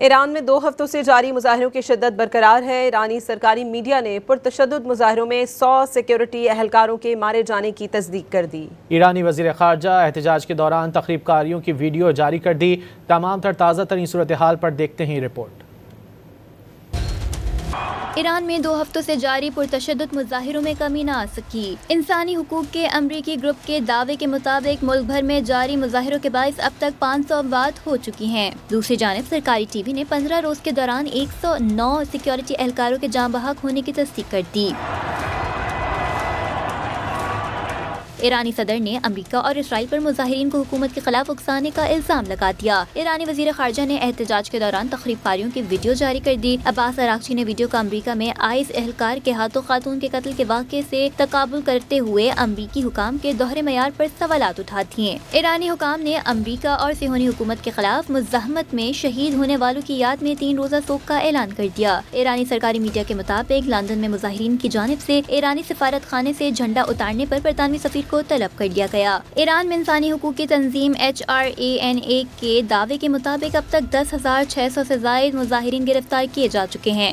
ایران میں 2 ہفتوں سے جاری مظاہروں کی شدت برقرار ہے۔ ایرانی سرکاری میڈیا نے پرتشدد مظاہروں میں 100 سیکیورٹی اہلکاروں کے مارے جانے کی تصدیق کر دی۔ ایرانی وزیر خارجہ احتجاج کے دوران تخریب کاریوں کی ویڈیو جاری کر دی۔ تمام تر تازہ ترین صورتحال پر دیکھتے ہیں رپورٹ۔ ایران میں 2 ہفتوں سے جاری پرتشدد مظاہروں میں کمی نہ آ سکی۔ انسانی حقوق کے امریکی گروپ کے دعوے کے مطابق ملک بھر میں جاری مظاہروں کے باعث اب تک 500 اموات ہو چکی ہیں۔ دوسری جانب سرکاری ٹی وی نے 15 روز کے دوران 109 سیکیورٹی اہلکاروں کے جاں بحق ہونے کی تصدیق کر دی۔ ایرانی صدر نے امریکہ اور اسرائیل پر مظاہرین کو حکومت کے خلاف اکسانے کا الزام لگا دیا۔ ایرانی وزیر خارجہ نے احتجاج کے دوران تخریب کاریوں کی ویڈیو جاری کر دی۔ عباس اراغچی نے ویڈیو کا امریکہ میں آئس اہلکار کے ہاتھوں خاتون کے قتل کے واقعے سے تقابل کرتے ہوئے امریکی حکام کے دوہرے معیار پر سوالات اٹھا دیے۔ ایرانی حکام نے امریکہ اور صہیونی حکومت کے خلاف مزاحمت میں شہید ہونے والوں کی یاد میں 3 روزہ سوگ کا اعلان کر دیا۔ ایرانی سرکاری میڈیا کے مطابق لندن میں مظاہرین کی جانب سے ایرانی سفارت خانے سے جھنڈا اتارنے پر برطانوی سفیر کو طلب کر دیا گیا۔ ایران میں انسانی حقوق کی تنظیم HRANA کے دعوے کے مطابق اب تک 10,600 سے زائد مظاہرین گرفتار کیے جا چکے ہیں۔